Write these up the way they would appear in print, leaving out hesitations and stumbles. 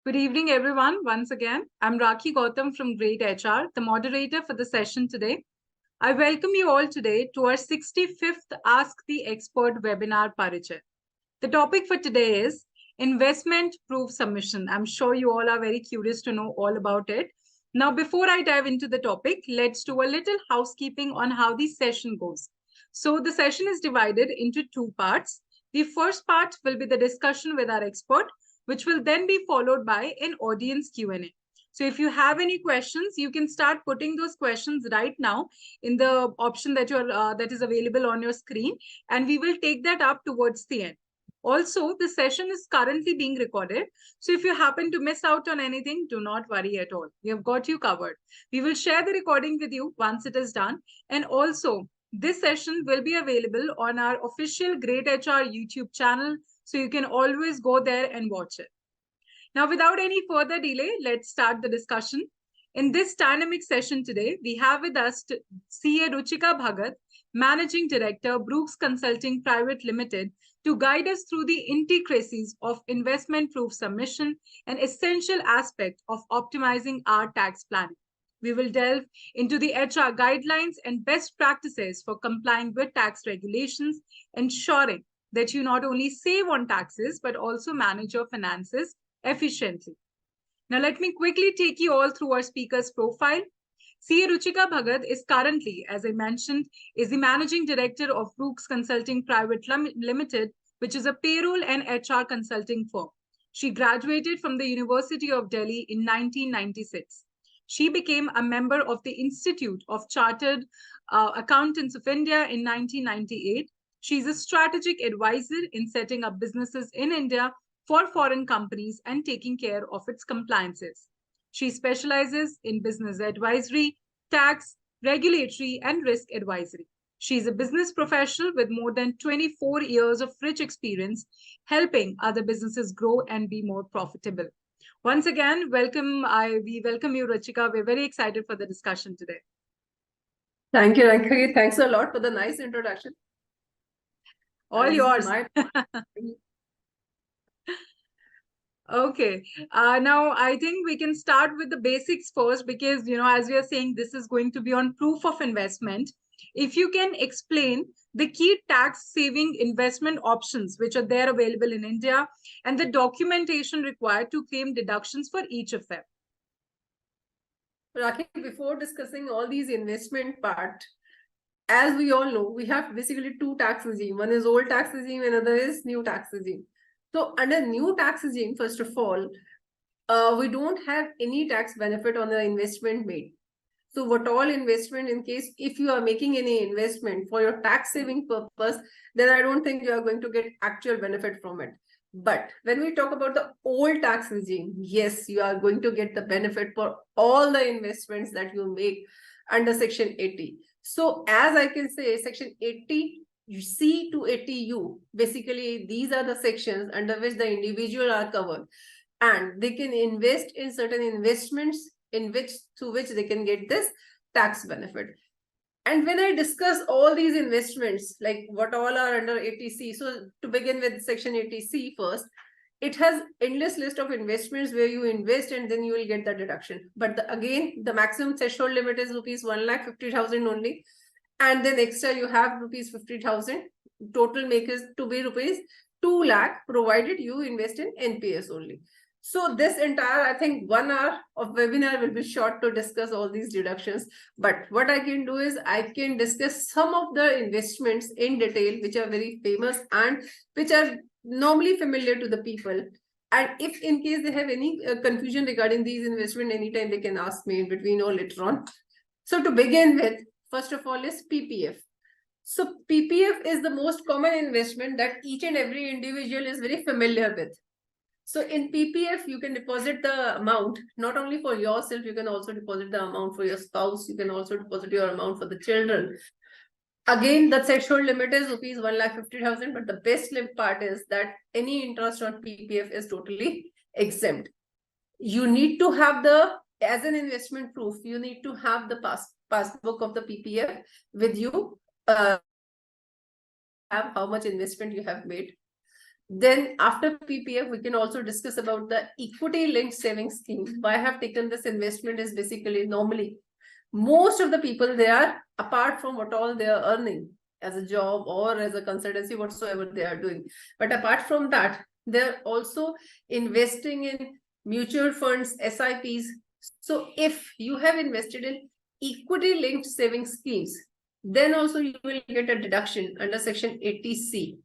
Good evening, everyone. Once again, I'm Rakhi Gautam from Great HR, the moderator for the session today. I welcome you all today to our 65th Ask the Expert webinar, Parichay. The topic for today is investment proof submission. I'm sure you all are very curious to know all about it. Now, before I dive into the topic, let's do a little housekeeping on how the session goes. So the session is divided into two parts. The first part will be the discussion with our expert, which will then be followed by an audience Q&A. So if you have any questions, you can start putting those questions right now in the option that is available on your screen, and we will take that up towards the end. Also, the session is currently being recorded. So if you happen to miss out on anything, do not worry at all. We have got you covered. We will share the recording with you once it is done. And also, this session will be available on our official Great HR YouTube channel. So you can always go there and watch it. Now, without any further delay, let's start the discussion. In this dynamic session today, we have with us CA Ruchika Bhagat, Managing Director, Brooks Consulting Private Limited, to guide us through the intricacies of investment proof submission, an essential aspect of optimizing our tax planning. We will delve into the HR guidelines and best practices for complying with tax regulations, ensuring that you not only save on taxes, but also manage your finances efficiently. Now, let me quickly take you all through our speaker's profile. CA Ruchika Bhagat is currently, as I mentioned, is the Managing Director of Brooks Consulting Private Limited, which is a payroll and HR consulting firm. She graduated from the University of Delhi in 1996. She became a member of the Institute of Chartered Accountants of India in 1998. She's a strategic advisor in setting up businesses in India for foreign companies and taking care of its compliances. She specializes in business advisory, tax, regulatory, and risk advisory. She is a business professional with more than 24 years of rich experience helping other businesses grow and be more profitable. Once again, we welcome you, Ruchika. We're very excited for the discussion today. Thank you, Rakhi. Thanks a lot for the nice introduction. All yours. Okay. Now, I think we can start with the basics first because, as we are saying, this is going to be on proof of investment. If you can explain the key tax saving investment options which are there available in India and the documentation required to claim deductions for each of them. Rakhi, before discussing all these investment part, as we all know, we have basically two tax regime. One is old tax regime, another is new tax regime. So under new tax regime, first of all, we don't have any tax benefit on the investment made. So what all investment, in case if you are making any investment for your tax saving purpose, then I don't think you are going to get actual benefit from it. But when we talk about the old tax regime, yes, you are going to get the benefit for all the investments that you make under Section 80. So as I can say, Section 80C to 80U, basically these are the sections under which the individual are covered, and they can invest in certain investments through which they can get this tax benefit. And when I discuss all these investments, like what all are under 80C, so to begin with Section 80C first, it has endless list of investments where you invest and then you will get the deduction. But again, the maximum threshold limit is rupees 1,50,000 only. And then extra you have rupees 50,000. Total make is to be rupees 2 lakh, provided you invest in NPS only. So this entire, I think 1 hour of webinar will be short to discuss all these deductions. But what I can do is I can discuss some of the investments in detail, which are very famous and which are normally familiar to the people. And if in case they have any confusion regarding these investments, anytime they can ask me in between or later on. So to begin with, first of all is PPF. So PPF is the most common investment that each and every individual is very familiar with. So in PPF, you can deposit the amount, not only for yourself, you can also deposit the amount for your spouse. You can also deposit your amount for the children. Again, the threshold limit is rupees 1,50,000, but the best part is that any interest on PPF is totally exempt. You need to have as an investment proof, you need to have the passbook of the PPF with you, have how much investment you have made. Then after PPF, we can also discuss about the equity linked savings scheme. Why I have taken this investment is basically normally most of the people, they are, apart from what all they are earning as a job or as a consultancy, whatsoever they are doing. But apart from that, they're also investing in mutual funds, SIPs. So if you have invested in equity linked savings schemes, then also you will get a deduction under section 80C.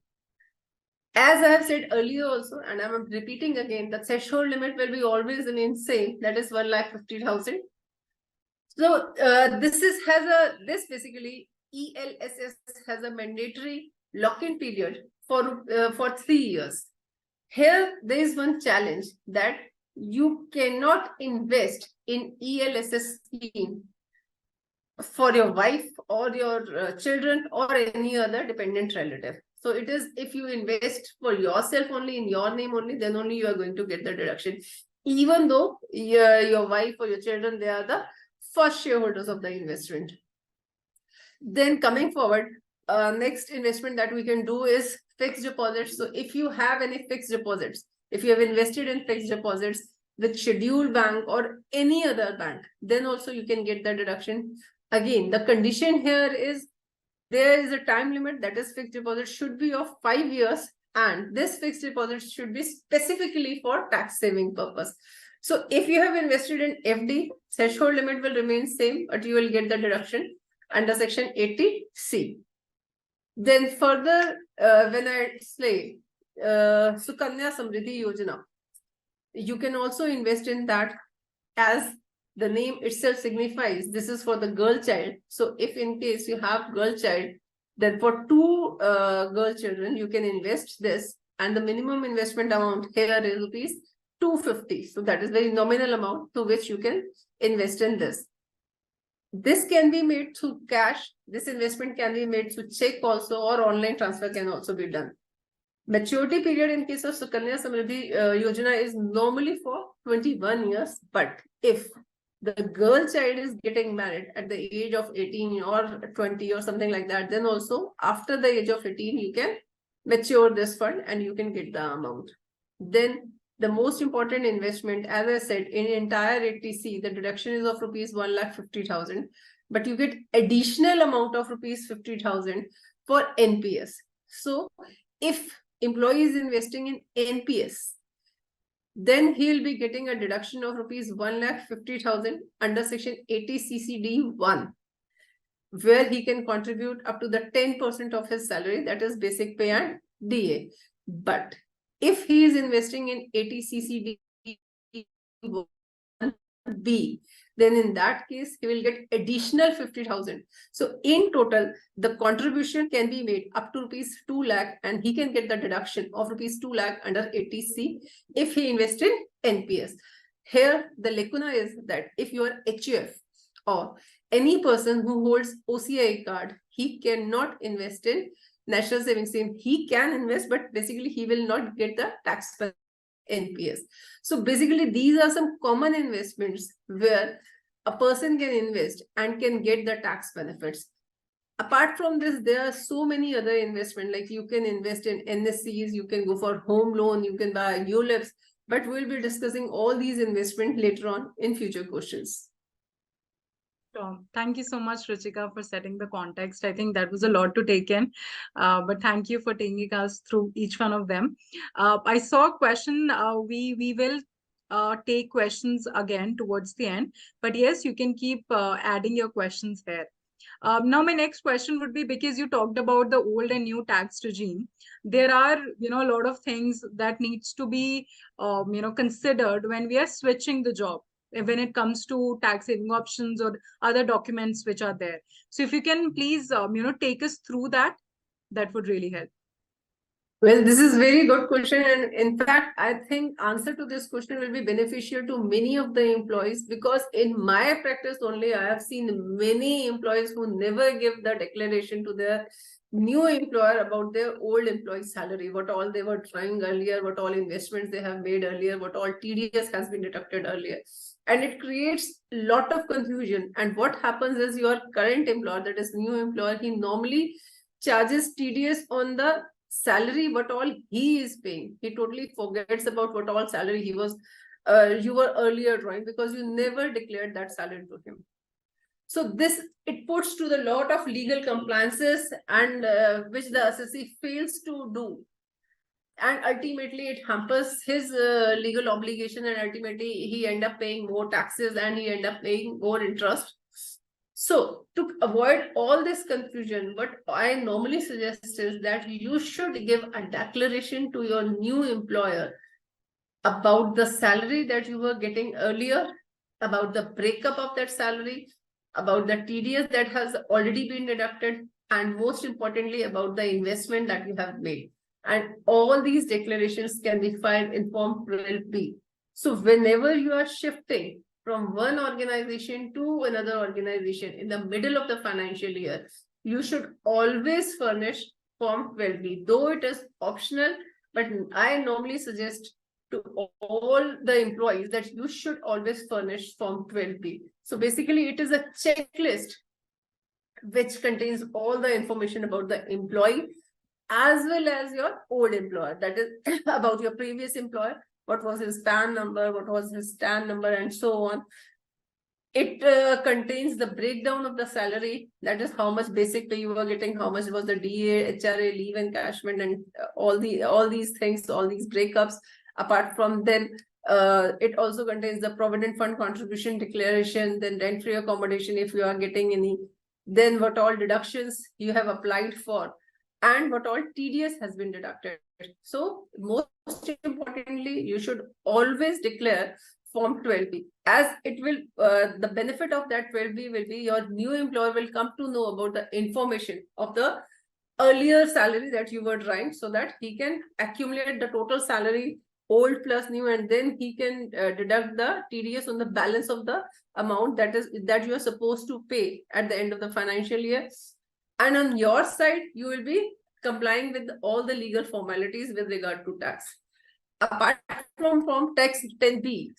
As I have said earlier also, and I'm repeating again, the threshold limit will be always remain same, that is 1,50,000. So this basically ELSS has a mandatory lock-in period for 3 years. Here there is one challenge that you cannot invest in ELSS scheme for your wife or your children or any other dependent relative. So it is, if you invest for yourself only, in your name only, then only you are going to get the deduction, even though your wife or your children, they are the first shareholders of the investment. Then coming forward, next investment that we can do is fixed deposits. So if you have any fixed deposits, if you have invested in fixed deposits with scheduled bank or any other bank, then also you can get the deduction. Again, the condition here is there is a time limit, that is fixed deposit should be of 5 years, and this fixed deposit should be specifically for tax saving purpose. So if you have invested in FD, threshold limit will remain same, but you will get the deduction under section 80C. Then further, when I say Sukanya Samriddhi Yojana, you can also invest in that, as the name itself signifies, this is for the girl child. So if in case you have girl child, then for 2 girl children, you can invest this, and the minimum investment amount here is rupees 250. So that is very nominal amount to which you can invest in this. This can be made through cash. This investment can be made through check also, or online transfer can also be done. Maturity period in case of Sukanya Samriddhi Yojana is normally for 21 years. But if the girl child is getting married at the age of 18 or 20 or something like that, then also after the age of 18, you can mature this fund and you can get the amount. Then the most important investment, as I said, in entire 80C, the deduction is of rupees 1,50,000, but you get additional amount of rupees 50,000 for NPS. So if employee is investing in NPS, then he will be getting a deduction of rupees 1,50,000 under section 80CCD1, where he can contribute up to the 10% of his salary, that is basic pay and DA. But if he is investing in 80CCD1B, then in that case, he will get additional 50,000. So in total, the contribution can be made up to rupees 2 lakh, and he can get the deduction of rupees 2 lakh under 80C if he invests in NPS. Here, the lacuna is that if you are HUF or any person who holds OCI card, he cannot invest in National Savings Scheme. He can invest, but basically he will not get the tax NPS. So basically these are some common investments where a person can invest and can get the tax benefits. Apart from this, there are so many other investments, like you can invest in NSCs, you can go for home loan, you can buy ULIPs, but we'll be discussing all these investments later on in future questions. Thank you so much, Ruchika, for setting the context. I think that was a lot to take in, but thank you for taking us through each one of them. I saw a question. We will take questions again towards the end, but yes, you can keep adding your questions here. Now, my next question would be, because you talked about the old and new tax regime, there are, a lot of things that needs to be, considered when we are switching the job, when it comes to tax saving options or other documents which are there. So if you can please, take us through that, that would really help. Well, this is very good question. And in fact, I think answer to this question will be beneficial to many of the employees, because in my practice only, I have seen many employees who never give the declaration to their new employer about their old employee salary, what all they were trying earlier, what all investments they have made earlier, what all TDS has been deducted earlier. And it creates a lot of confusion. And what happens is your current employer, that is new employer, he normally charges TDS on the salary, what all he is paying. He totally forgets about what all salary he was, you were earlier drawing, because you never declared that salary to him. So this, it puts to the lot of legal compliances, and which the assessee fails to do. And ultimately it hampers his legal obligation, and ultimately he end up paying more taxes and he end up paying more interest. So to avoid all this confusion, what I normally suggest is that you should give a declaration to your new employer about the salary that you were getting earlier, about the breakup of that salary, about the TDS that has already been deducted, and most importantly, about the investment that you have made. And all these declarations can be filed in Form 12B. So whenever you are shifting from one organization to another organization in the middle of the financial year, you should always furnish Form 12B, though it is optional, but I normally suggest to all the employees that you should always furnish Form 12B. So basically, it is a checklist which contains all the information about the employee as well as your old employer. That is about your previous employer, what was his PAN number, what was his STAN number, and so on. It contains the breakdown of the salary, that is how much basic pay you were getting, how much was the DA, HRA, leave encashment, and all these things, all these breakups. Apart from them, it also contains the provident fund contribution declaration, then rent-free accommodation if you are getting any, then what all deductions you have applied for, and what all TDS has been deducted. So most importantly, you should always declare Form 12B, as it will, the benefit of that 12B will be your new employer will come to know about the information of the earlier salary that you were drawing, so that he can accumulate the total salary, old plus new, and then he can deduct the TDS on the balance of the amount that you are supposed to pay at the end of the financial year. And on your side, you will be complying with all the legal formalities with regard to tax. Apart from Form Tax 12B,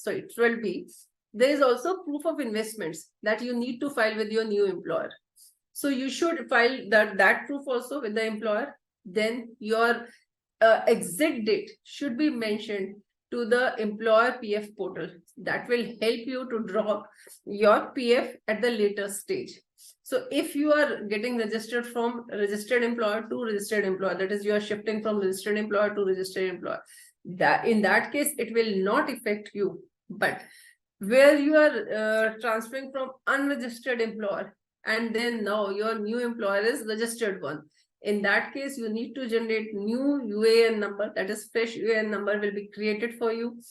there is also proof of investments that you need to file with your new employer. So you should file that proof also with the employer. Then your exit date should be mentioned to the employer PF portal. That will help you to draw your PF at the later stage. So if you are getting registered from registered employer to registered employer, that is, you are shifting from registered employer to registered employer, that in that case it will not affect you. But where you are transferring from unregistered employer, and then now your new employer is registered one, in that case you need to generate new UAN number, that is fresh UAN number will be created for you.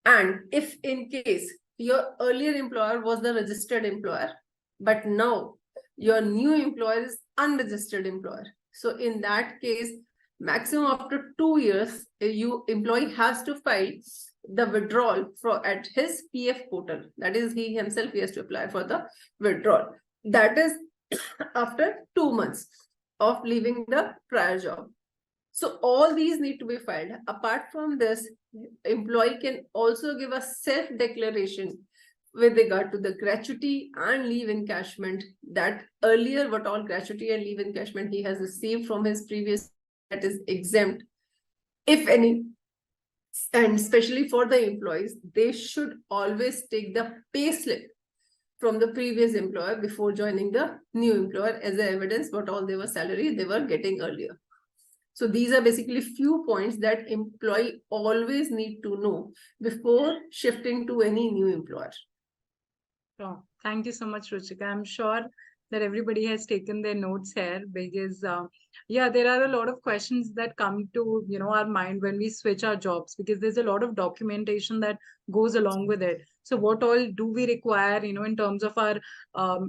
And if in case your earlier employer was the registered employer, but now your new employer is unregistered employer, so in that case, maximum after 2 years, employee has to file the withdrawal at his PF portal. That is, he himself has to apply for the withdrawal. That is after 2 months of leaving the prior job. So all these need to be filed. Apart from this, employee can also give a self-declaration with regard to the gratuity and leave encashment, that earlier what all gratuity and leave encashment he has received from his previous, that is exempt, if any. And especially for the employees, they should always take the pay slip from the previous employer before joining the new employer as a evidence what all their salary they were getting earlier. So these are basically few points that employee always need to know before shifting to any new employer. Oh, thank you so much, Ruchika. I'm sure that everybody has taken their notes here, because yeah, there are a lot of questions that come to our mind when we switch our jobs, because there's a lot of documentation that goes along with it. So what all do we require in terms of our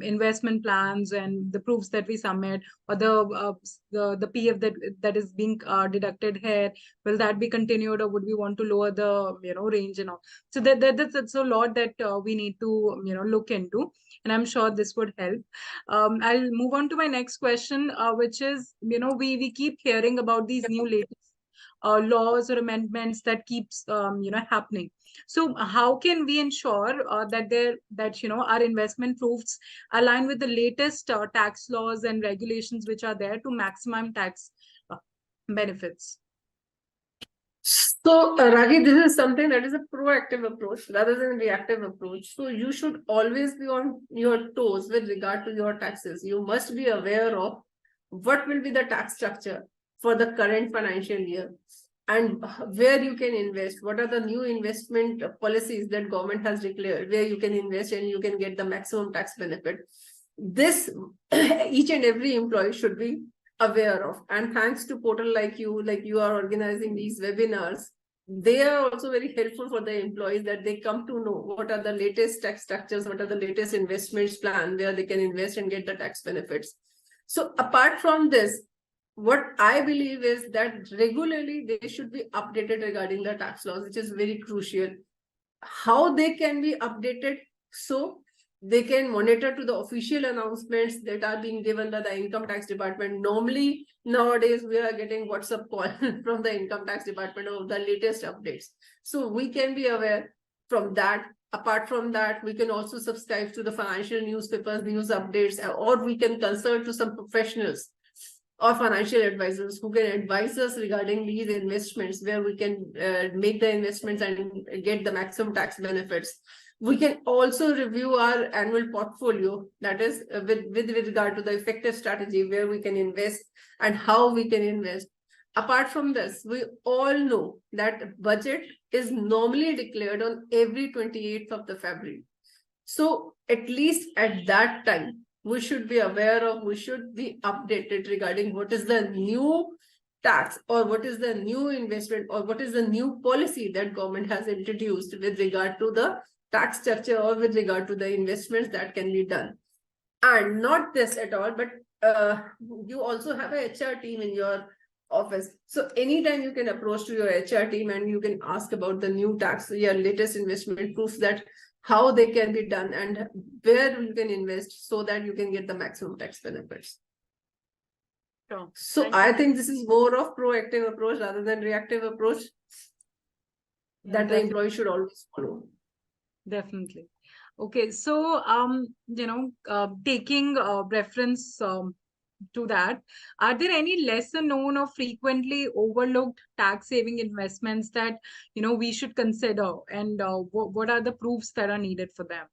investment plans and the proofs that we submit, or the PF that is being deducted here, will that be continued, or would we want to lower the range and all? So that's a lot that we need to look into, and I'm sure this would help. I'll move on to my next question, which is, we keep hearing about these new latest laws or amendments that keeps happening. So how can we ensure that our investment proofs align with the latest tax laws and regulations which are there to maximum tax benefits? So, Ragi, this is something that is a proactive approach rather than reactive approach. So, you should always be on your toes with regard to your taxes. You must be aware of what will be the tax structure for the current financial year and where you can invest. What are the new investment policies that government has declared where you can invest and you can get the maximum tax benefit. This each and every employee should be aware of, and thanks to portal like you are organizing these webinars, they are also very helpful for the employees, that they come to know what are the latest tax structures, what are the latest investments plan where they can invest and get the tax benefits. So apart from this, what I believe is that regularly they should be updated regarding the tax laws, which is very crucial. How they can be updated? So they can monitor to the official announcements that are being given by the income tax department. Normally, nowadays, we are getting WhatsApp call from the income tax department of the latest updates. So we can be aware from that. Apart from that, we can also subscribe to the financial newspapers, news updates, or we can consult to some professionals or financial advisors who can advise us regarding these investments, where we can make the investments and get the maximum tax benefits. We can also review our annual portfolio, that is with regard to the effective strategy, where we can invest and how we can invest. Apart from this, we all know that budget is normally declared on every 28th of the February. So at least at that time, we should be aware of, we should be updated regarding what is the new tax or what is the new investment or what is the new policy that government has introduced with regard to the tax structure or with regard to the investments that can be done. And not this at all, but you also have a HR team in your office. So anytime you can approach to your HR team and you can ask about the new tax, your latest investment proofs, that how they can be done and where you can invest so that you can get the maximum tax benefits. Sure. So I think this is more of proactive approach rather than reactive approach that the employee should always follow. Definitely. Okay, so taking reference to that, are there any lesser known or frequently overlooked tax saving investments that we should consider, and what are the proofs that are needed for them?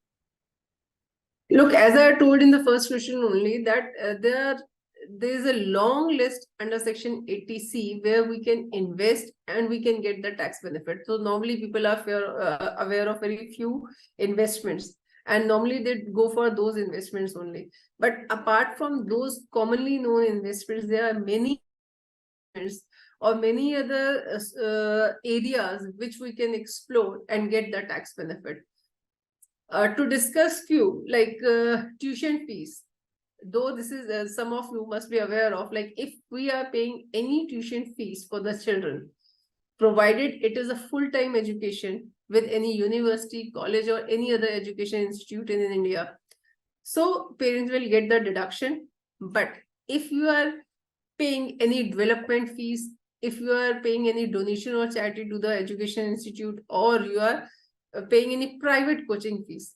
Look, as I told in the first question only, that there is a long list under section 80C where we can invest and we can get the tax benefit. So normally people are aware of very few investments, and normally they go for those investments only. But apart from those commonly known investments, there are many or many other areas which we can explore and get the tax benefit. To discuss few, like tuition fees, though this is some of you must be aware of, like if we are paying any tuition fees for the children, provided it is a full-time education with any university, college, or any other education institute in India, so parents will get the deduction. But if you are paying any development fees, if you are paying any donation or charity to the education institute, or you are paying any private coaching fees,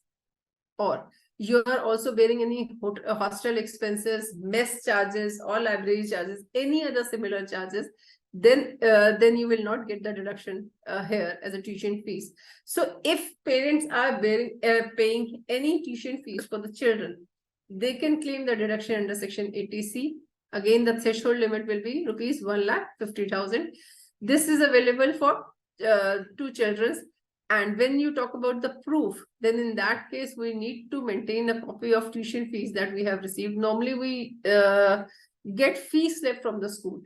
or you are also bearing any hostel expenses, mess charges, or library charges, any other similar charges, then you will not get the deduction here as a tuition fees. So if parents are paying any tuition fees for the children, they can claim the deduction under section 80C. Again, the threshold limit will be rupees 1,50,000. This is available for 2 children. And when you talk about the proof, then in that case, we need to maintain a copy of tuition fees that we have received. Normally, we get fee slip from the school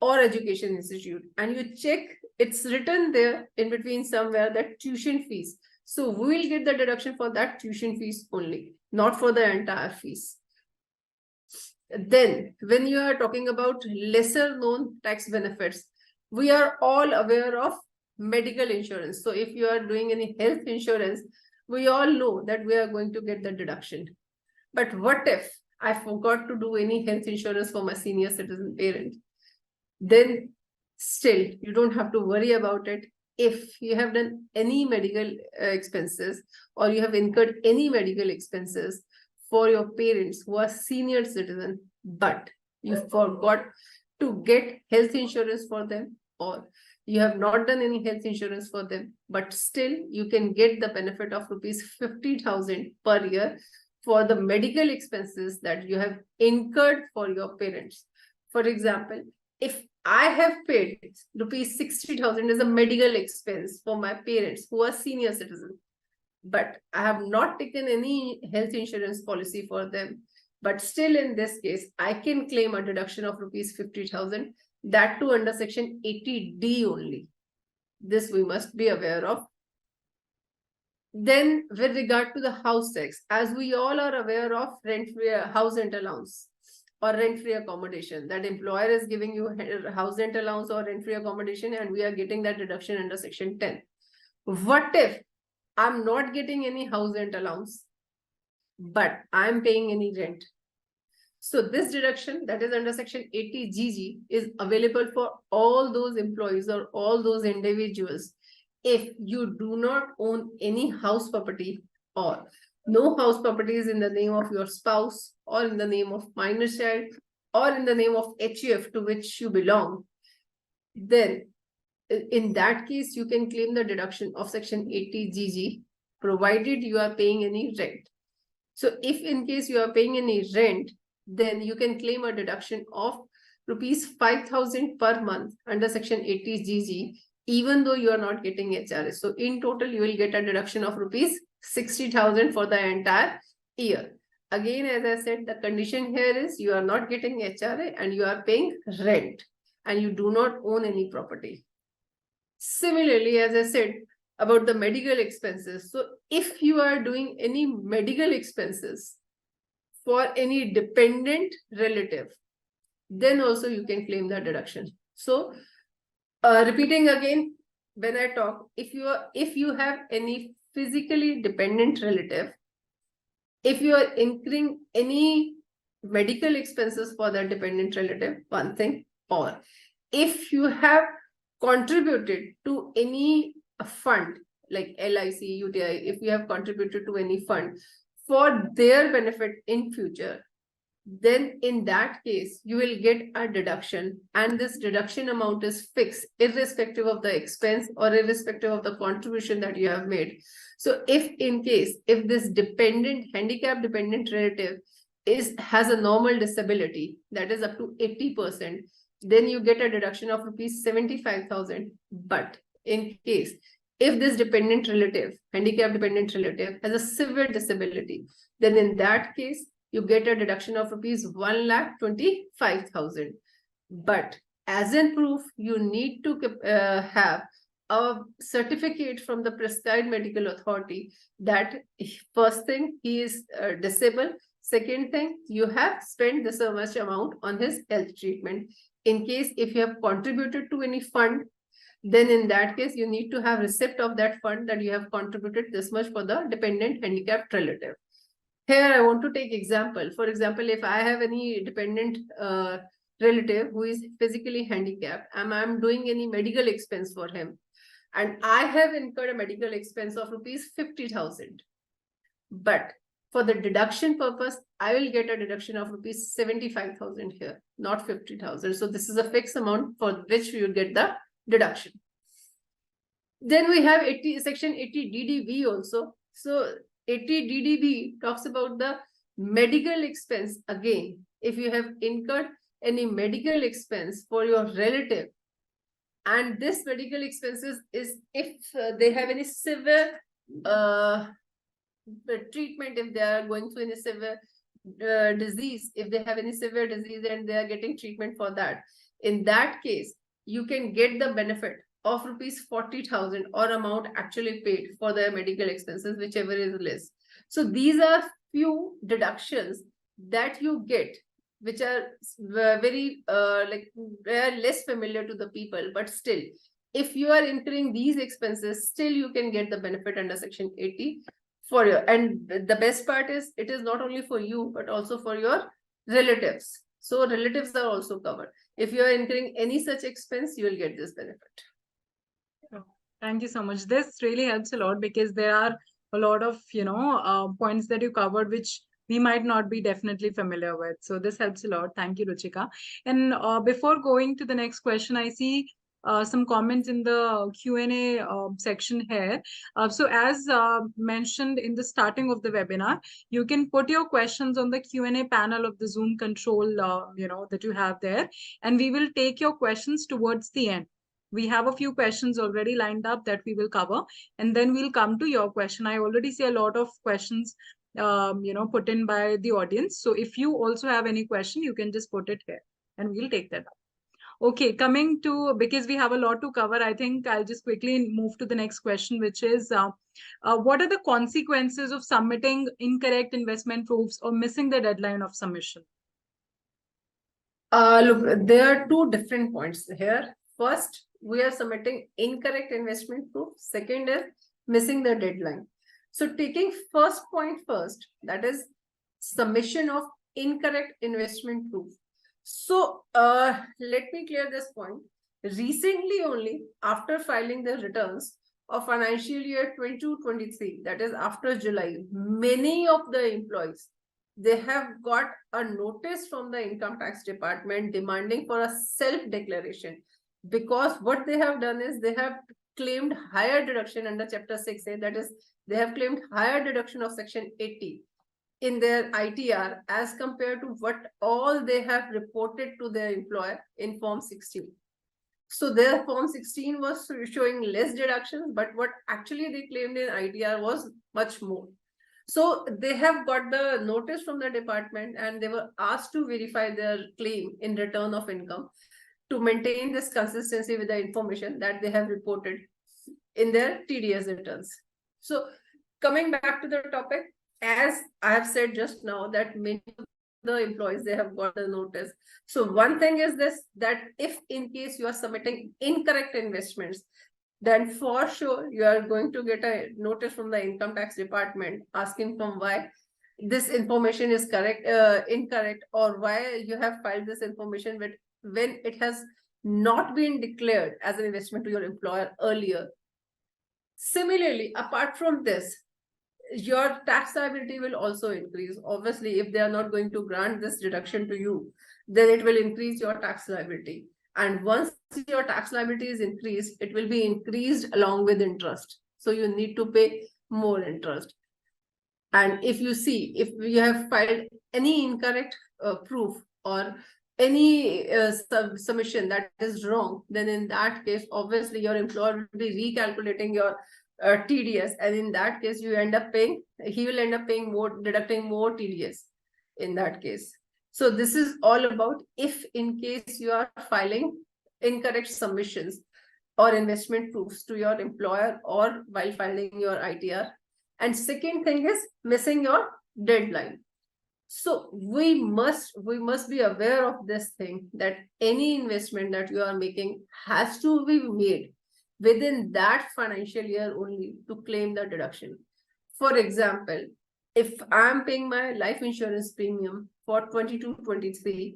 or education institute, and you check, it's written there in between somewhere that tuition fees. So we will get the deduction for that tuition fees only, not for the entire fees. Then when you are talking about lesser known tax benefits, we are all aware of medical insurance. So if you are doing any health insurance, we all know that we are going to get the deduction. But what if I forgot to do any health insurance for my senior citizen parent? Then still you don't have to worry about it. If you have done any medical expenses, or you have incurred any medical expenses for your parents who are senior citizen, but you forgot to get health insurance for them, or you have not done any health insurance for them, but still you can get the benefit of rupees 50,000 per year for the medical expenses that you have incurred for your parents. For example, if I have paid rupees 60,000 as a medical expense for my parents who are senior citizens, but I have not taken any health insurance policy for them, but still in this case, I can claim a deduction of rupees 50,000, that too under section 80D only. This we must be aware of. Then with regard to the house tax, as we all are aware of rent-free house rent allowance or rent-free accommodation, that employer is giving you house rent allowance or rent-free accommodation, and we are getting that deduction under section 10. What if I'm not getting any house rent allowance, but I'm paying any rent? So this deduction that is under section 80GG is available for all those employees or all those individuals if you do not own any house property, or no house property is in the name of your spouse or in the name of minor child or in the name of HUF to which you belong. Then in that case, you can claim the deduction of section 80GG, provided you are paying any rent. So if in case you are paying any rent, then you can claim a deduction of rupees 5,000 per month under section 80GG, even though you are not getting HRS. So in total, you will get a deduction of rupees 60,000 for the entire year. Again, as I said, the condition here is you are not getting HRA and you are paying rent and you do not own any property. Similarly, as I said about the medical expenses, so if you are doing any medical expenses for any dependent relative, then also you can claim that deduction. So repeating again, when I talk, if you have any physically dependent relative, if you are incurring any medical expenses for that dependent relative, one thing, or if you have contributed to any fund like LIC, UTI, if you have contributed to any fund for their benefit in future, then in that case, you will get a deduction, and this deduction amount is fixed irrespective of the expense or irrespective of the contribution that you have made. So if in case, if this handicap dependent relative has a normal disability that is up to 80%, then you get a deduction of rupees 75,000. But in case, if this handicap dependent relative has a severe disability, then in that case, you get a deduction of rupees 1,25,000. But as in proof, you need to have a certificate from the prescribed medical authority that first thing, he is disabled. Second thing, you have spent this much amount on his health treatment. In case if you have contributed to any fund, then in that case, you need to have receipt of that fund that you have contributed this much for the dependent handicapped relative. Here, I want to take example. For example, if I have any dependent relative who is physically handicapped and I'm doing any medical expense for him, and I have incurred a medical expense of rupees 50,000. But for the deduction purpose, I will get a deduction of rupees 75,000 here, not 50,000. So this is a fixed amount for which you will get the deduction. Then we have section 80DDB also. So 80DDB talks about the medical expense. Again, if you have incurred any medical expense for your relative, and this medical expenses is if they have any severe treatment, if they are going through any severe disease, if they have any severe disease and they are getting treatment for that, in that case, you can get the benefit of rupees 40,000 or amount actually paid for their medical expenses, whichever is less. So these are few deductions that you get, which are very less familiar to the people, but still, if you are incurring these expenses, still you can get the benefit under section 80 for you. And the best part is it is not only for you, but also for your relatives. So relatives are also covered. If you are incurring any such expense, you will get this benefit. Thank you so much. This really helps a lot because there are a lot of, points that you covered, which we might not be definitely familiar with. So this helps a lot. Thank you, Ruchika. And before going to the next question, I see some comments in the Q&A section here. So as mentioned in the starting of the webinar, you can put your questions on the Q&A panel of the Zoom control, that you have there, and we will take your questions towards the end. We have a few questions already lined up that we will cover, and then we'll come to your question. I already see a lot of questions, put in by the audience. So if you also have any question, you can just put it here, and we'll take that up. Okay, coming to, because we have a lot to cover, I think I'll just quickly move to the next question, which is, what are the consequences of submitting incorrect investment proofs or missing the deadline of submission? Look, there are two different points here. First, we are submitting incorrect investment proof. Second is missing the deadline. So taking first point first, that is submission of incorrect investment proof. So let me clear this point. Recently only, after filing the returns of financial year 22-23, that is after July, many of the employees, they have got a notice from the income tax department demanding for a self-declaration, because what they have done is they have claimed higher deduction under chapter 6A, that is they have claimed higher deduction of section 80 in their ITR as compared to what all they have reported to their employer in form 16. So their form 16 was showing less deductions, but what actually they claimed in ITR was much more. So they have got the notice from the department and they were asked to verify their claim in return of income to maintain this consistency with the information that they have reported in their TDS returns. So coming back to the topic, as I have said just now, that many of the employees, they have got the notice. So one thing is this, that if in case you are submitting incorrect investments, then for sure you are going to get a notice from the income tax department asking from why this information is incorrect, or why you have filed this information when it has not been declared as an investment to your employer earlier. Similarly, apart from this, your tax liability will also increase. Obviously, if they are not going to grant this deduction to you, then it will increase your tax liability. And once your tax liability is increased, it will be increased along with interest. So you need to pay more interest. And if you see, if you have filed any incorrect proof or any submission that is wrong, then in that case, obviously your employer will be recalculating your TDS, and in that case you end up paying, he will end up paying more, deducting more TDS in that case. So this is all about if in case you are filing incorrect submissions or investment proofs to your employer or while filing your ITR. And second thing is missing your deadline. So we must be aware of this thing, that any investment that you are making has to be made within that financial year only to claim the deduction. For example, if I'm paying my life insurance premium for 22-23,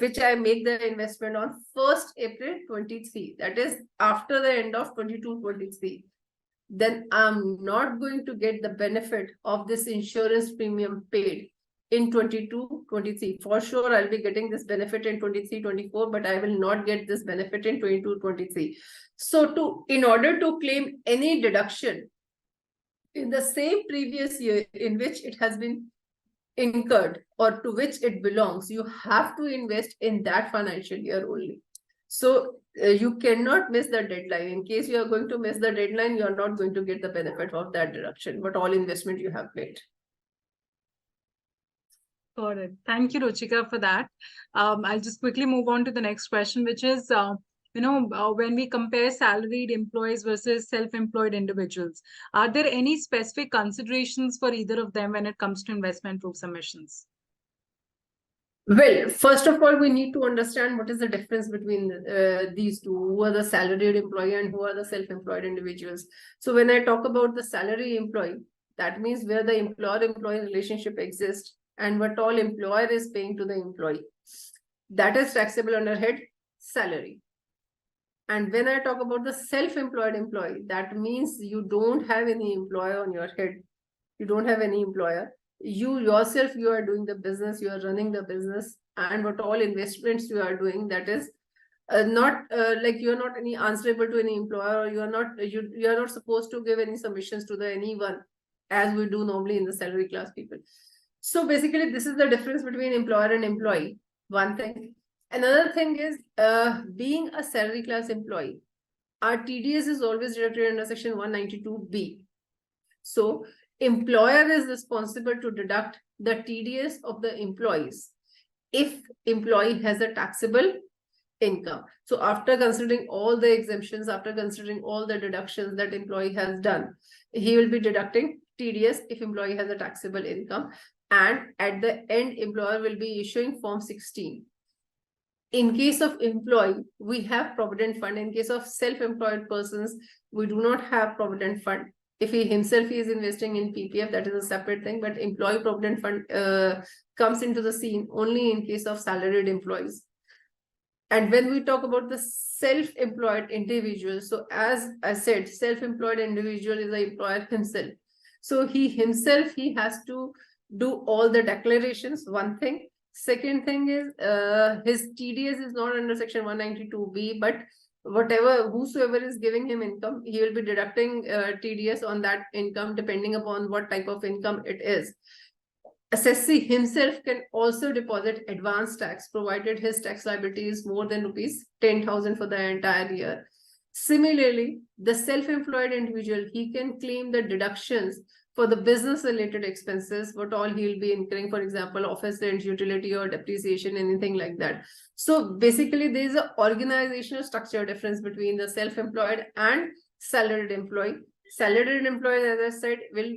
which I make the investment on 1st April 23, that is after the end of 22-23, then I'm not going to get the benefit of this insurance premium paid in 22-23. For sure, I'll be getting this benefit in 23-24, but I will not get this benefit in 22-23. So in order to claim any deduction in the same previous year in which it has been incurred or to which it belongs, you have to invest in that financial year only. So you cannot miss the deadline. In case you are going to miss the deadline, you are not going to get the benefit of that deduction, but all investment you have made. Got it. Thank you, Ruchika, for that. I'll just quickly move on to the next question, which is, when we compare salaried employees versus self-employed individuals, are there any specific considerations for either of them when it comes to investment proof submissions? Well, first of all, we need to understand what is the difference between these two, who are the salaried employee and who are the self-employed individuals. So when I talk about the salary employee, that means where the employer-employee relationship exists and what all employer is paying to the employee. That is taxable under head salary. And when I talk about the self-employed employee, that means you don't have any employer on your head. You don't have any employer. you yourself, you are doing the business, you are running the business, and what all investments you are doing, that is not like you are not any answerable to any employer, or you are not supposed to give any submissions to the anyone as we do normally in the salary class people. So basically this is the difference between employer and employee, one thing. Another thing is being a salary class employee, our TDS is always deducted under section 192B. So employer is responsible to deduct the TDS of the employees if employee has a taxable income. So after considering all the exemptions, after considering all the deductions that employee has done, he will be deducting TDS if employee has a taxable income. And at the end, employer will be issuing Form 16. In case of employee, we have provident fund. In case of self-employed persons, we do not have provident fund. If he himself is investing in PPF, that is a separate thing, but employee provident fund comes into the scene only in case of salaried employees. And when we talk about the self-employed individual, so as I said, self-employed individual is the employer himself. So he himself, he has to do all the declarations, one thing. Second thing is his TDS is not under section 192B, but whosoever is giving him income, he will be deducting TDS on that income depending upon what type of income it is. Assessee himself can also deposit advance tax provided his tax liability is more than rupees 10,000 for the entire year. Similarly, the self-employed individual, he can claim the deductions for the business related expenses, what all he will be incurring, for example, office rent, utility or depreciation, anything like that. So basically there is an organizational structure difference between the self-employed and salaried employee. Salaried employee, as I said, will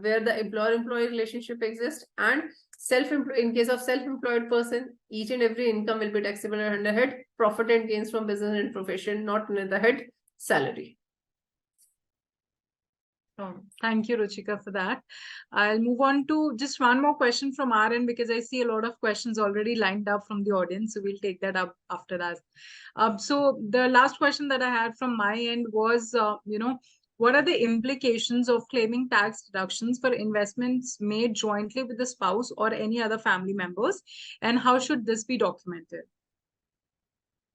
where the employer-employee relationship exists, and self-employed, in case of self-employed person, each and every income will be taxable under head profit and gains from business and profession, not under the head salary. Oh, thank you, Ruchika, for that. I'll move on to just one more question from our end because I see a lot of questions already lined up from the audience. So we'll take that up after that. So the last question that I had from my end was, what are the implications of claiming tax deductions for investments made jointly with the spouse or any other family members? And how should this be documented?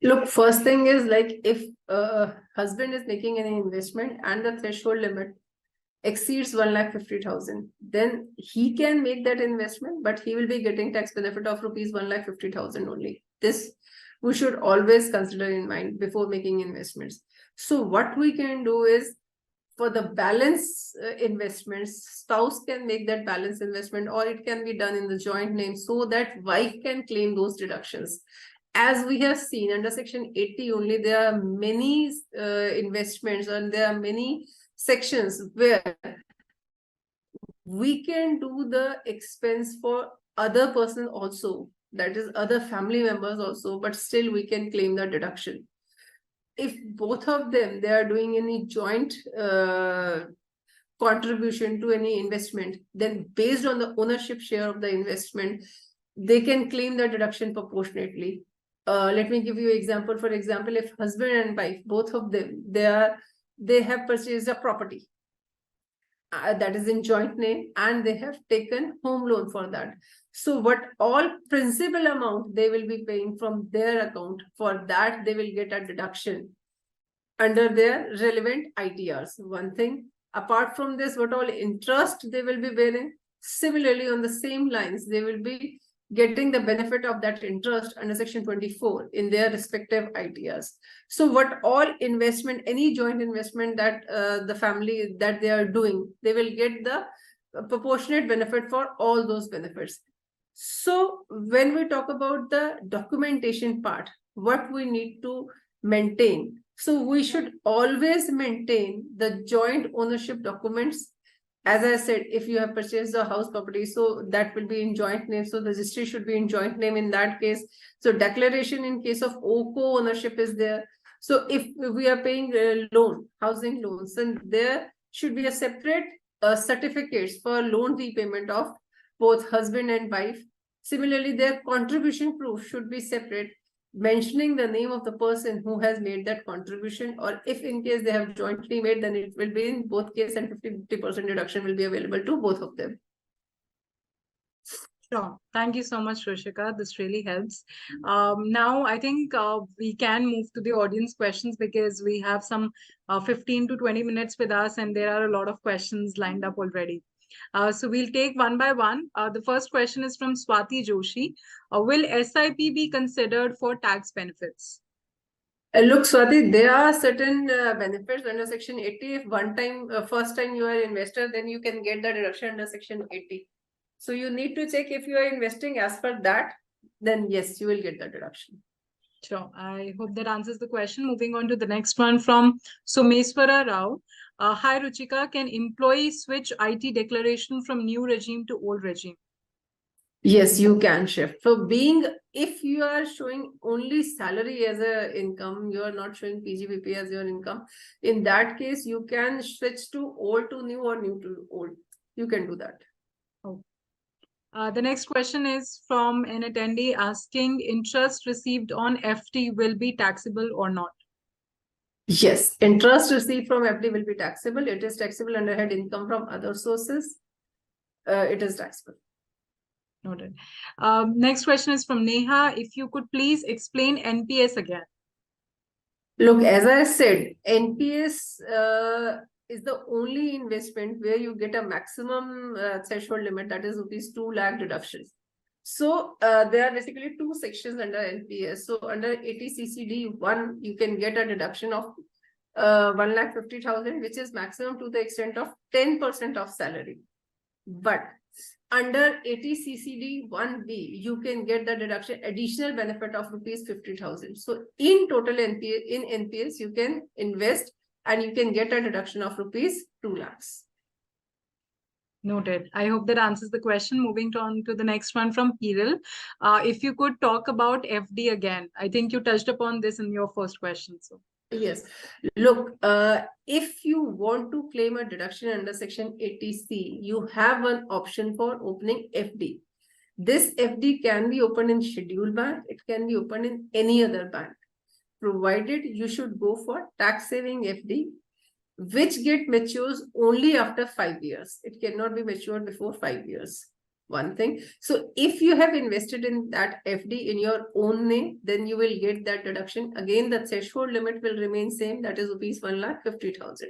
Look, first thing is, like, if husband is making any investment and the threshold limit exceeds 1,50,000, then he can make that investment, but he will be getting tax benefit of rupees 1,50,000 only. This we should always consider in mind before making investments. So what we can do is, for the balance investments, spouse can make that balance investment, or it can be done in the joint name so that wife can claim those deductions. As we have seen under section 80 only, there are many investments and there are many sections where we can do the expense for other person also, that is other family members also, but still we can claim the deduction. If both of them, they are doing any joint contribution to any investment, then based on the ownership share of the investment, they can claim the deduction proportionately. Let me give you an example. For example, if husband and wife, both of them, they have purchased a property that is in joint name, and they have taken home loan for that. So what all principal amount they will be paying from their account, for that they will get a deduction under their relevant ITRs. One thing. Apart from this, what all interest they will be bearing, similarly on the same lines, they will be getting the benefit of that interest under section 24 in their respective ITRs. So what all investment, any joint investment that the family that they are doing, they will get the proportionate benefit for all those benefits. So when we talk about the documentation part, what we need to maintain, so we should always maintain the joint ownership documents. As I said, if you have purchased a house property, so that will be in joint name. So the registry should be in joint name in that case. So declaration in case of co-ownership is there. So if we are paying loan, housing loans, then there should be a separate certificates for loan repayment of both husband and wife. Similarly, their contribution proof should be separate, mentioning the name of the person who has made that contribution, or if in case they have jointly made, then it will be in both cases, and 50% deduction will be available to both of them. Sure. Thank you so much, Ruchika. This really helps. Now, I think we can move to the audience questions because we have some 15 to 20 minutes with us, and there are a lot of questions lined up already. So we'll take one by one. The first question is from Swati Joshi. Will SIP be considered for tax benefits? Look, Swati, there are certain benefits under Section 80. If one time, first time you are an investor, then you can get the deduction under Section 80. So you need to check if you are investing as per that, then yes, you will get the deduction. Sure. I hope that answers the question. Moving on to the next one from Someswara Rao. Hi, Ruchika. Can employees switch IT declaration from new regime to old regime? Yes, you can shift. For being, if you are showing only salary as a income, you are not showing PGBP as your income. In that case, you can switch to old to new or new to old. You can do that. Oh. The next question is from an attendee asking interest received on FD will be taxable or not? Yes, interest received from FD will be taxable. It is taxable under head income from other sources. It is taxable. Noted. Next question is from Neha. If you could please explain NPS again. Look, as I said, NPS is the only investment where you get a maximum threshold limit, that is rupees 2 lakh deductions. So there are basically two sections under NPS. So under 80 CCD 1, you can get a deduction of 1,50,000, which is maximum to the extent of 10% of salary. But under 80 CCD 1B, you can get the deduction additional benefit of rupees 50,000. So in total NPS, you can invest and you can get a deduction of rupees 2 lakhs. Noted. I hope that answers the question. Moving on to the next one from Kiril. If you could talk about FD again. I think you touched upon this in your first question. So yes. Look, if you want to claim a deduction under Section 80C, you have an option for opening FD. This FD can be opened in scheduled bank. It can be opened in any other bank, provided you should go for tax saving FD, which matures only after 5 years. It cannot be matured before 5 years. One thing. So if you have invested in that FD in your own name, then you will get that deduction. Again, the threshold limit will remain same, that is rupees 1,50,000.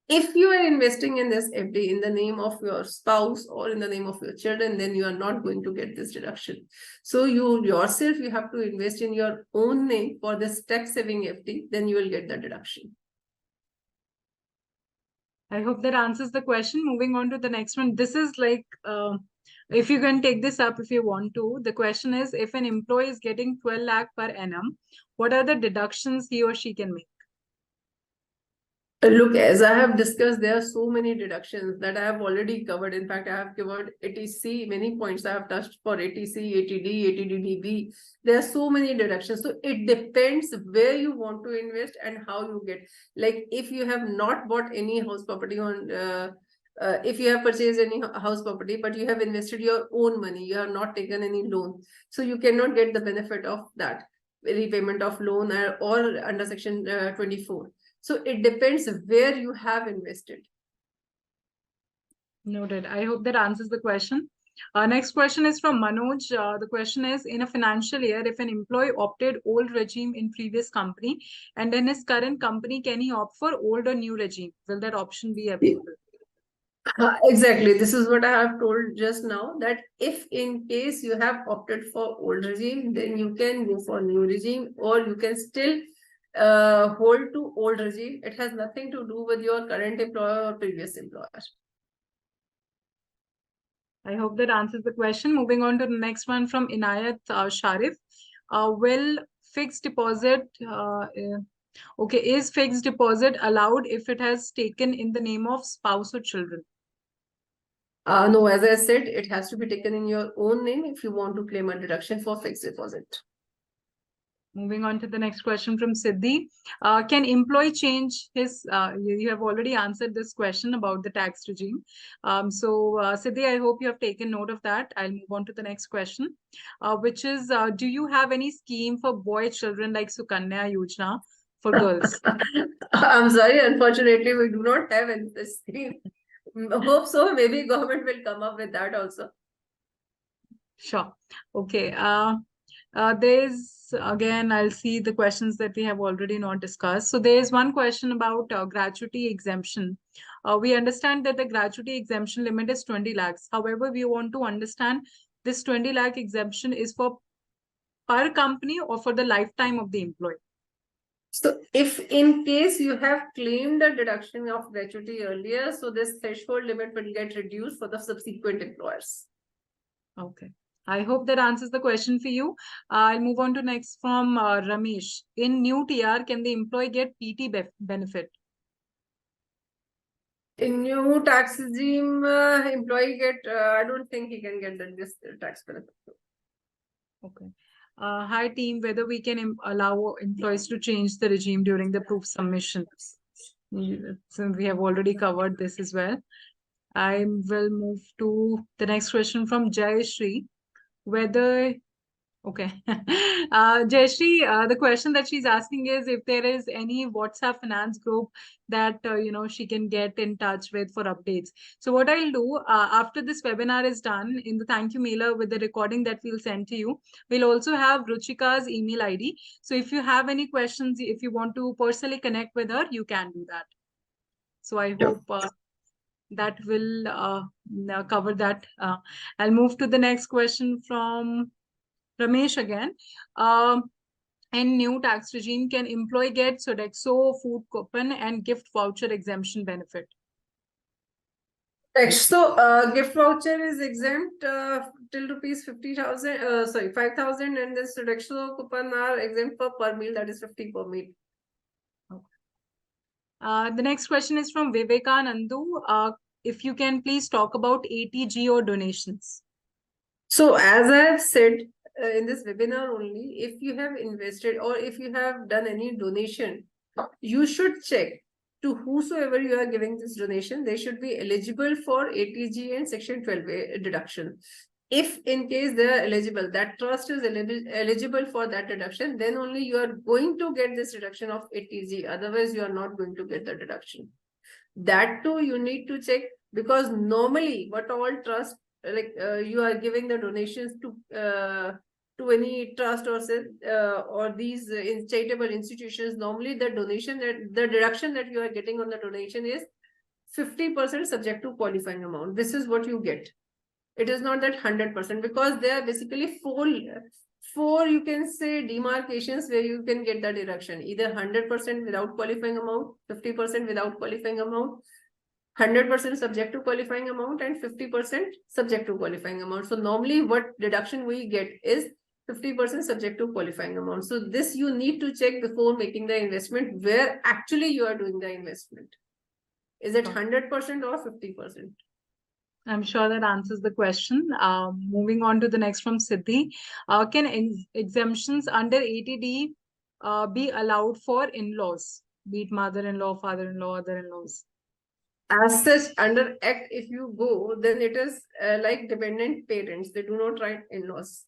If you are investing in this FD in the name of your spouse or in the name of your children, then you are not going to get this deduction. So you yourself, you have to invest in your own name for this tax saving FD, then you will get the deduction. I hope that answers the question. Moving on to the next one. This is like, if you can take this up if you want to. The question is, if an employee is getting 12 lakh per annum, what are the deductions he or she can make? Look, as I have discussed, there are so many deductions that I have already covered. In fact, I have covered 80C, many points I have touched for 80C, 80D, 80DDB. There are so many deductions. So it depends where you want to invest and how you get. Like if you have not bought any house property on, if you have purchased any house property, but you have invested your own money, you have not taken any loan. So you cannot get the benefit of that repayment of loan or under Section 24. So it depends where you have invested. Noted. I hope that answers the question. Next question is from Manoj. The question is, in a financial year, if an employee opted old regime in previous company and then his current company, can he opt for old or new regime? Will that option be available? Exactly. This is what I have told just now, that if in case you have opted for old regime, then you can go for new regime, or you can still hold to old regime. It has nothing to do with your current employer or previous employer. I hope that answers the question. Moving on to the next one from Inayat Sharif. Will fixed deposit, okay, is fixed deposit allowed if it has taken in the name of spouse or children? No, as I said, it has to be taken in your own name if you want to claim a deduction for fixed deposit. Moving on to the next question from Siddhi. Can employee change his, you have already answered this question about the tax regime. Siddhi, I hope you have taken note of that. I'll move on to the next question, which is, do you have any scheme for boy children like Sukanya Yojana for girls? I'm sorry, unfortunately, we do not have any such scheme. Hope so. Maybe government will come up with that also. Sure. Okay. There's again, I'll see the questions that we have already not discussed. So there is one question about gratuity exemption. We understand that the gratuity exemption limit is 20 lakhs. However, we want to understand this 20 lakh exemption is for per company or for the lifetime of the employee. So if in case you have claimed a deduction of gratuity earlier, so this threshold limit will get reduced for the subsequent employers. Okay. I hope that answers the question for you. I'll move on to next from Ramesh. In new TR, can the employee get PT benefit? In new tax regime, employee get, I don't think he can get this tax benefit. Okay. Hi team, whether we can allow employees to change the regime during the proof submission. Since we have already covered this as well. I will move to the next question from Jayashree. Whether Okay. Jayashree, the question that she's asking is if there is any WhatsApp finance group that, she can get in touch with for updates. So what I'll do after this webinar is done in the thank you mailer with the recording that we'll send to you, we'll also have Ruchika's email ID. So if you have any questions, if you want to personally connect with her, you can do that. So I hope that will cover that. I'll move to the next question from Ramesh again. In new tax regime, can employee get Sodexo food coupon and gift voucher exemption benefit? So gift voucher is exempt till rupees 50,000, 5,000, and this Sodexo coupon are exempt for per meal, that is 50 per meal. The next question is from Vivekanandu. If you can please talk about ATG or donations. So as I have said in this webinar only, if you have invested or if you have done any donation, you should check to whosoever you are giving this donation, they should be eligible for ATG and Section 12A deduction. If in case they are eligible, that trust is eligible for that deduction, then only you are going to get this deduction of ATG. Otherwise, you are not going to get the deduction. That too, you need to check, because normally what all trust, you are giving the donations to any trust or these charitable institutions. Normally the deduction that you are getting on the donation is 50% subject to qualifying amount. This is what you get. It is not that 100%, because there are basically four you can say demarcations where you can get the deduction: either 100% without qualifying amount, 50% without qualifying amount, 100% subject to qualifying amount, and 50% subject to qualifying amount. So normally what deduction we get is 50% subject to qualifying amount. So this you need to check before making the investment, where actually you are doing the investment. Is it 100% or 50%? I'm sure that answers the question. Moving on to the next from Siddhi. Can exemptions under ATD be allowed for in-laws, be it mother-in-law, father-in-law, other-in-laws? As such, under Act, if you go, then it is like dependent parents. They do not write in-laws.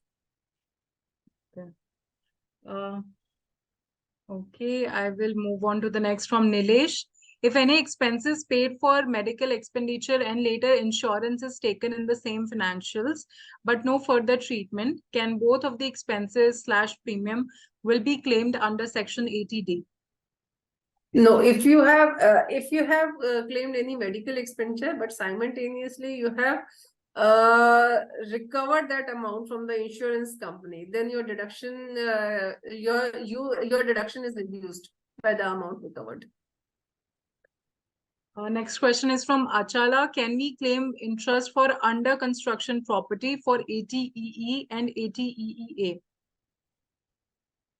Okay. Okay, I will move on to the next from Nilesh. If any expenses paid for medical expenditure and later insurance is taken in the same financials, but no further treatment, can both of the expenses / premium will be claimed under Section 80D? No, if you have claimed any medical expenditure, but simultaneously you have recovered that amount from the insurance company, then your deduction your deduction is reduced by the amount recovered. Next question is from Achala. Can we claim interest for under construction property for ATEE and ATEEA?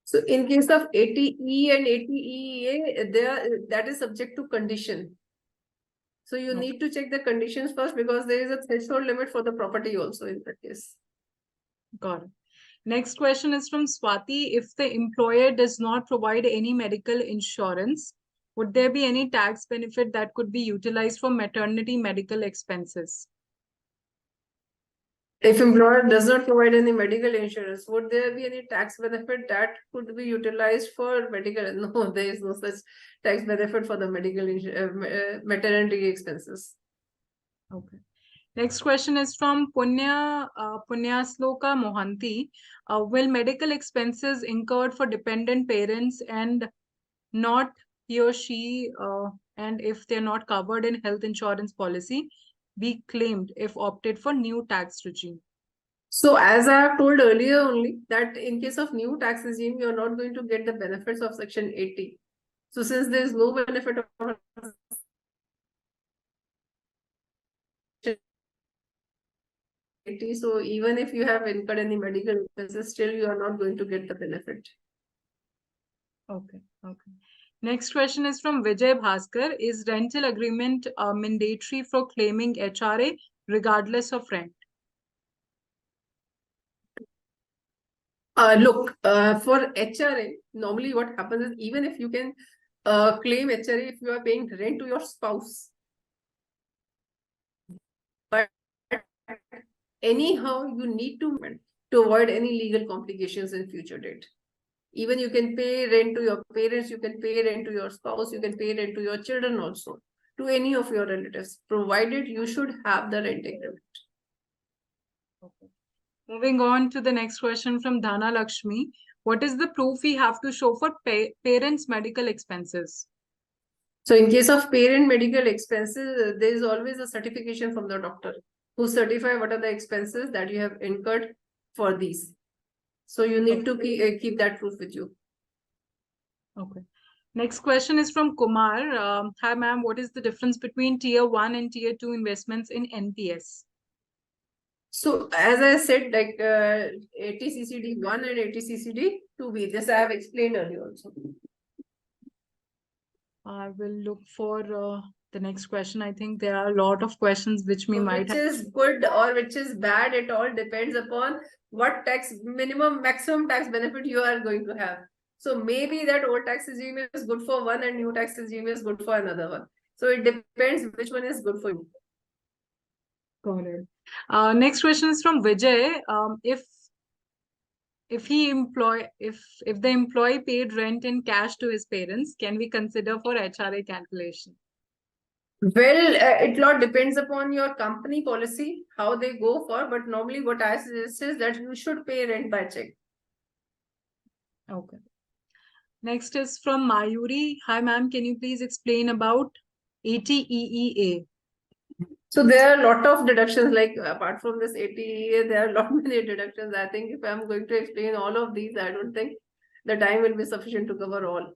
So in case of ATE and ATEA, that is subject to condition. So you need to check the conditions first, because there is a threshold limit for the property also in that case. Got it. Next question is from Swati. If the employer does not provide any medical insurance, would there be any tax benefit that could be utilized for maternity medical expenses? If employer does not provide any medical insurance, would there be any tax benefit that could be utilized for medical? No, there is no such tax benefit for the medical maternity expenses. Okay. Next question is from Punyasloka Mohanty. Will medical expenses incurred for dependent parents and not he or she, and if they're not covered in health insurance policy, be claimed if opted for new tax regime? So as I have told earlier only that in case of new tax regime, you're not going to get the benefits of Section 80. So since there is no benefit of Section 80, so even if you have incurred any medical expenses, still you are not going to get the benefit. Okay. Next question is from Vijay Bhaskar. Is rental agreement mandatory for claiming HRA regardless of rent? Look, for HRA, normally what happens is even if you can claim HRA if you are paying rent to your spouse, but anyhow you need to avoid any legal complications in future date. Even you can pay rent to your parents, you can pay rent to your spouse, you can pay rent to your children also, to any of your relatives, provided you should have the rent agreement. Okay. Moving on to the next question from Dhana Lakshmi. What is the proof we have to show for parents' medical expenses? So in case of parent medical expenses, there is always a certification from the doctor who certify what are the expenses that you have incurred for these. So you need to keep that proof with you. Okay. Next question is from Kumar. Hi, ma'am. What is the difference between tier 1 and tier 2 investments in NPS? So as I said, like ATCCD 1 and ATCCD 2B, this I have explained earlier also. I will look for the next question. I think there are a lot of questions which we might have. Which is good or which is bad, it all depends upon what tax maximum tax benefit you are going to have. So maybe that old tax regime is good for one and new tax regime is good for another one. So it depends which one is good for you. Got it. Next question is from Vijay. If the employee paid rent in cash to his parents, can we consider for HRA calculation? Well, it lot depends upon your company policy, how they go for, but normally what I suggest is that you should pay rent by check. Okay. Next is from Mayuri. Hi, ma'am. Can you please explain about ATEEA? So there are a lot of deductions, like apart from this ATEA, there are a lot many deductions. I think if I'm going to explain all of these, I don't think the time will be sufficient to cover all.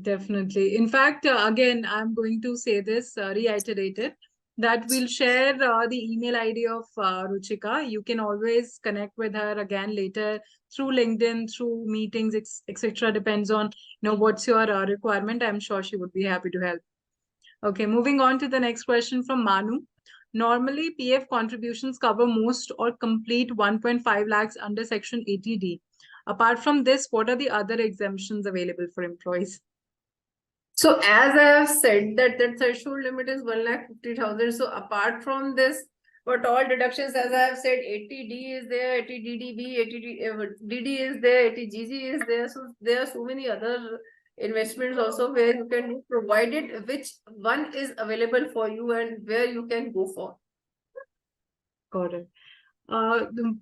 Definitely. In fact, again, I'm going to say this, reiterate it, that we'll share the email ID of Ruchika. You can always connect with her again later through LinkedIn, through meetings, etc. Depends on what's your requirement. I'm sure she would be happy to help. Okay, moving on to the next question from Manu. Normally, PF contributions cover most or complete 1.5 lakhs under Section 80D. Apart from this, what are the other exemptions available for employees? So as I have said that the threshold limit is 1,50,000. So apart from this, what all deductions, as I have said, 80D is there, 80DDB, 80DD is there, 80GG is there. So there are so many other investments also where you can provide it, which one is available for you and where you can go for. Got it.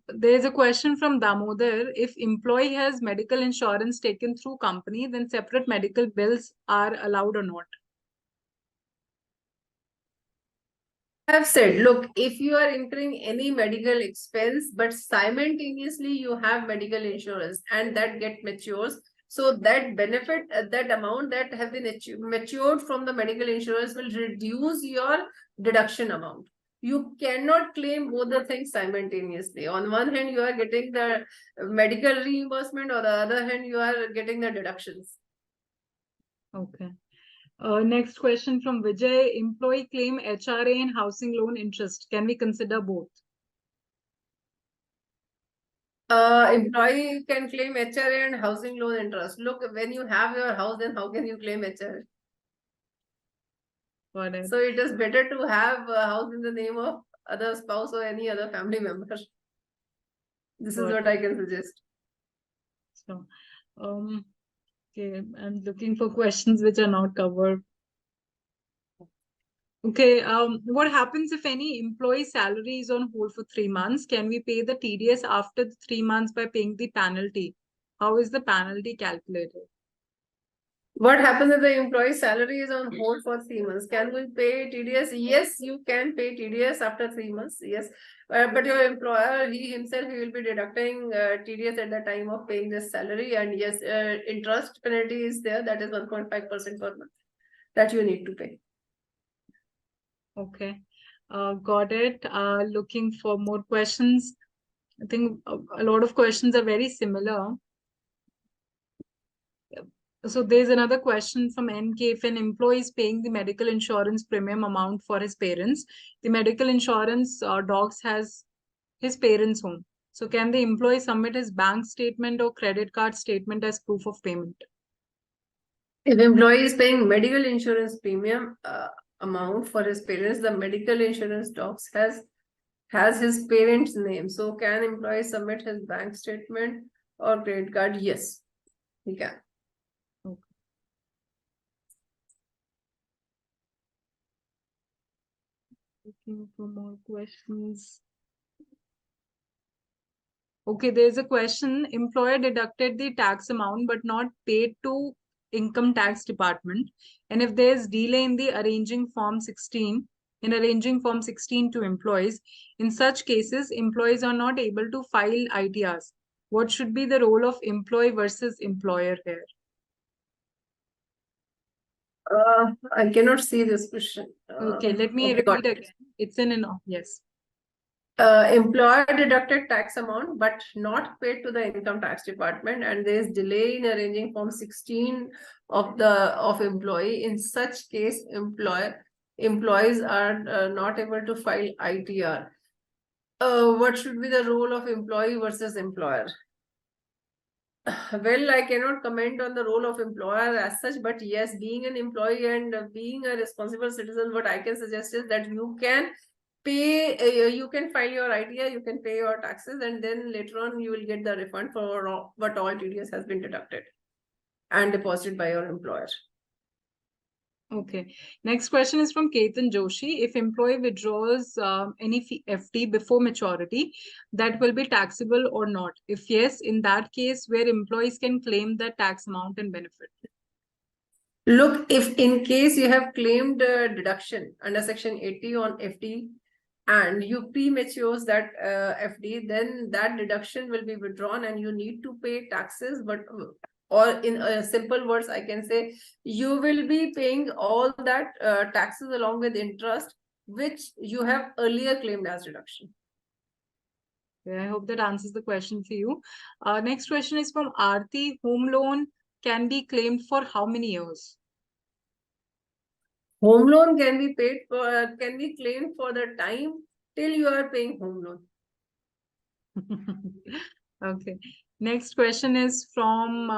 There's a question from Damodar. If employee has medical insurance taken through company, then separate medical bills are allowed or not? I have said, look, if you are incurring any medical expense, but simultaneously you have medical insurance and that get matures, so that benefit, that amount that have been matured from the medical insurance will reduce your deduction amount. You cannot claim both the things simultaneously. On one hand, you are getting the medical reimbursement, or the other hand, you are getting the deductions. Okay. Next question from Vijay. Employee claim HRA and housing loan interest. Can we consider both? Employee can claim HRA and housing loan interest. Look, when you have your house, then how can you claim HRA? Got it. So it is better to have a house in the name of other spouse or any other family member. This is what I can suggest. So, okay, I'm looking for questions which are not covered. Okay, what happens if any employee salary is on hold for 3 months? Can we pay the TDS after the 3 months by paying the penalty? How is the penalty calculated? What happens if the employee's salary is on hold for 3 months? Can we pay TDS? Yes, you can pay TDS after 3 months. Yes, but your employer, he himself, he will be deducting TDS at the time of paying this salary. And yes, interest penalty is there. That is 1.5% per month that you need to pay. Okay, got it. Looking for more questions. I think a lot of questions are very similar. So there's another question from NK. If an employee is paying the medical insurance premium amount for his parents, the medical insurance docs has his parents' home. So can the employee submit his bank statement or credit card statement as proof of payment? If employee is paying medical insurance premium amount for his parents, the medical insurance docs has his parents' name. So can employee submit his bank statement or credit card? Yes, he can. Okay. Looking for more questions. Okay, there's a question. Employer deducted the tax amount but not paid to income tax department. And if there's delay in the arranging form 16 to employees, in such cases, employees are not able to file ITRs. What should be the role of employee versus employer here? I cannot see this question. Okay, let me Okay, got repeat it. again. It's in yes. Employer deducted tax amount but not paid to the income tax department, and there is delay in arranging form 16 of employee. In such case, employees are not able to file ITR. What should be the role of employee versus employer? Well, I cannot comment on the role of employer as such, but yes, being an employee and being a responsible citizen, what I can suggest is that you can pay, you can file your ITR, you can pay your taxes, and then later on you will get the refund for what all TDS has been deducted and deposited by your employer. Okay. Next question is from Ketan Joshi. If employee withdraws any FD before maturity, that will be taxable or not? If yes, in that case, where employees can claim the tax amount and benefit? Look, if in case you have claimed deduction under section 80 on FD and you prematures that FD, then that deduction will be withdrawn and you need to pay taxes. But or in simple words, I can say you will be paying all that taxes along with interest, which you have earlier claimed as deduction. I hope that answers the question for you. Next question is from Aarti. Home loan can be claimed for how many years? Home loan can be paid for, can be claimed for the time till you are paying home loan. Okay. Next question is from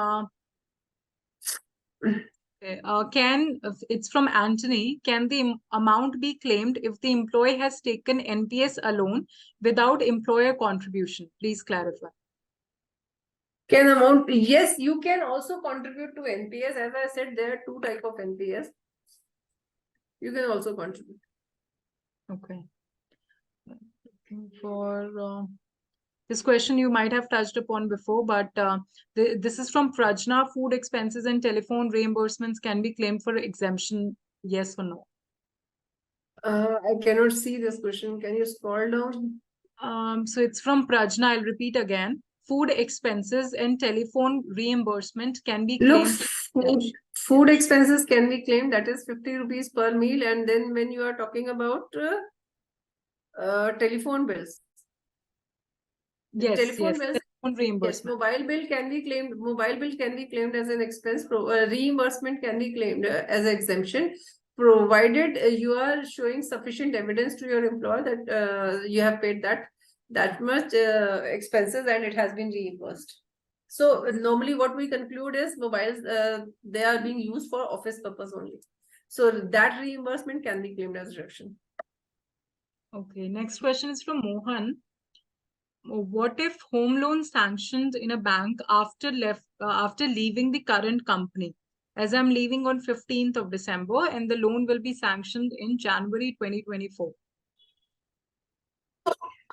it's from Anthony. Can the amount be claimed if the employee has taken NPS alone without employer contribution? Please clarify. Can amount? Yes, you can also contribute to NPS. As I said, there are two types of NPS. You can also contribute. Okay. Looking for this question you might have touched upon before, but this is from Prajna. Food expenses and telephone reimbursements can be claimed for exemption, yes or no? I cannot see this question. Can you scroll down? So it's from Prajna. I'll repeat again. Food expenses and telephone reimbursement can be Look, claimed. food expenses can be claimed. That is 50 rupees per meal. And then when you are talking about telephone bills. Yes, telephone bills. Telephone reimbursement. Yes, mobile bill can be claimed. Mobile bill can be claimed as an expense. Reimbursement can be claimed as an exemption, provided you are showing sufficient evidence to your employer that you have paid that much expenses and it has been reimbursed. So normally what we conclude is mobiles, they are being used for office purpose only. So that reimbursement can be claimed as reduction. Okay, next question is from Mohan. What if home loan sanctioned in a bank after leaving the current company? as I'm leaving on 15th of December and the loan will be sanctioned in January 2024.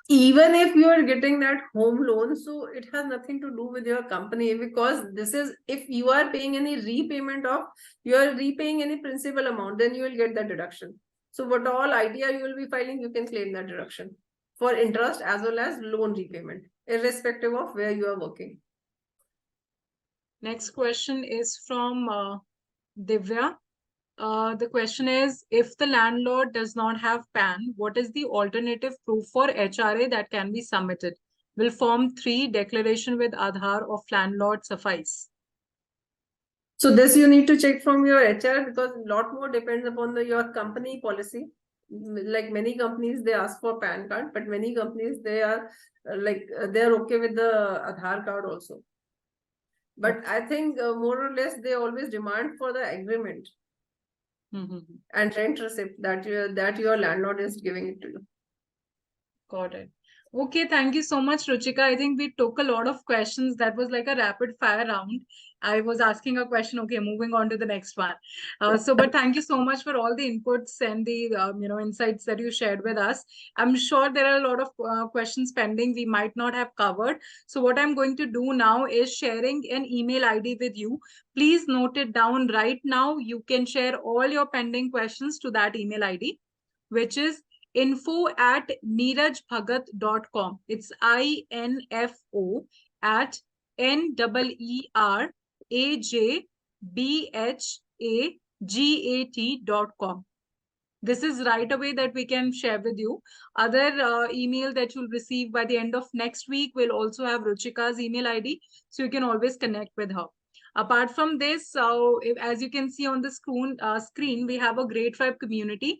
Even if you are getting that home loan, so it has nothing to do with your company, because this is, if you are paying any repayment of, you are repaying any principal amount, then you will get that deduction. So what all idea you will be filing, you can claim that deduction for interest as well as loan repayment, irrespective of where you are working. Next question is from Divya. The question is, if the landlord does not have PAN, what is the alternative proof for HRA that can be submitted? Will Form 3 declaration with Aadhaar of landlord suffice? So this you need to check from your HR, because a lot more depends upon your company policy. Like many companies, they ask for PAN card, but many companies, they are they're okay with the Aadhaar card also. But I think more or less they always demand for the agreement and rent receipt that your landlord is giving it to you. Got it. Okay, thank you so much, Ruchika. I think we took a lot of questions. That was like a rapid fire round. I was asking a question. Okay, moving on to the next one. But thank you so much for all the inputs and the insights that you shared with us. I'm sure there are a lot of questions pending we might not have covered. So what I'm going to do now is sharing an email ID with you. Please note it down right now. You can share all your pending questions to that email ID, which is info@neerajbhagat.com. It's info at neerajbhagat.com. This is right away that we can share with you. Other email that you'll receive by the end of next week will also have Ruchika's email ID, so you can always connect with her. Apart from this, as you can see on the screen, we have a Great Tribe community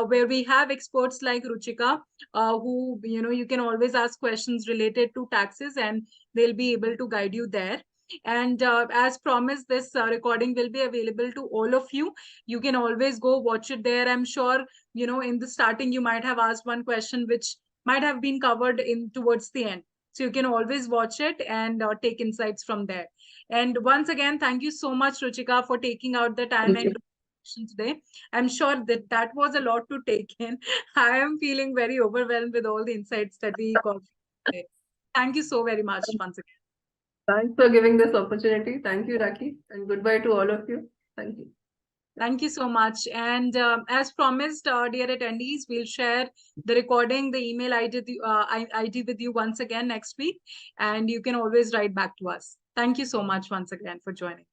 where we have experts like Ruchika, who you can always ask questions related to taxes, and they'll be able to guide you there. And as promised, this recording will be available to all of you. You can always go watch it there. I'm sure in the starting you might have asked one question which might have been covered in towards the end. So you can always watch it and take insights from there. And once again, thank you so much, Ruchika, for taking out the time and today. I'm sure that was a lot to take in. I am feeling very overwhelmed with all the insights that we got today. Thank you so very much once again. Thanks for giving this opportunity. Thank you, Rakhi, and goodbye to all of you. Thank you. Thank you so much. And as promised, dear attendees, we'll share the recording, the email ID with you once again next week. And you can always write back to us. Thank you so much once again for joining.